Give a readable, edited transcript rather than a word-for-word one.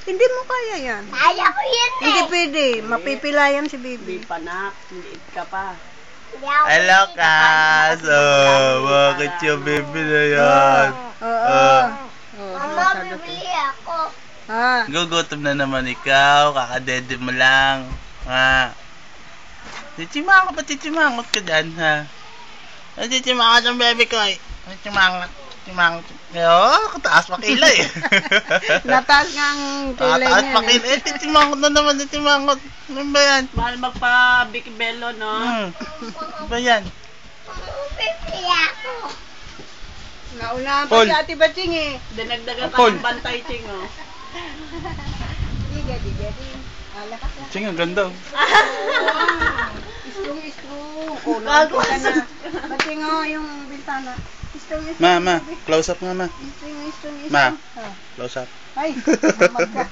Hindi mo kaya yan. Kaya ko yan eh. Hindi pwede. Mapipilayan si baby. Hindi pa nak, liit ka pa. Hello, Kas. Bakit yung baby na yan? Oo. Mama, bibili ako. Gugutom na naman ikaw. Kakadede mo lang. Chichimangot ka dyan, ha? Chichimangot ang baby ko, eh. Chichimangot. Taas pa kilay. Nataas nga ang kilay Taas pa niya. kilay. Chichimangot na naman, chichimangot. Ano ba yan? Mahal magpa-Big Bello, no? Ano ba yan? Bibili ako. Naunahan pa Paul. si Ate Batsing eh. Dinagdagan pa Paul. ng bantay, Ching, oh. Diga. Lakas na. Ching, ang ganda. Istrong. Gago ka na. Batsing yung bintana. Istrong. Ma, close up nga, ma. Istrong. Ma, close up. Ay, mamag ka.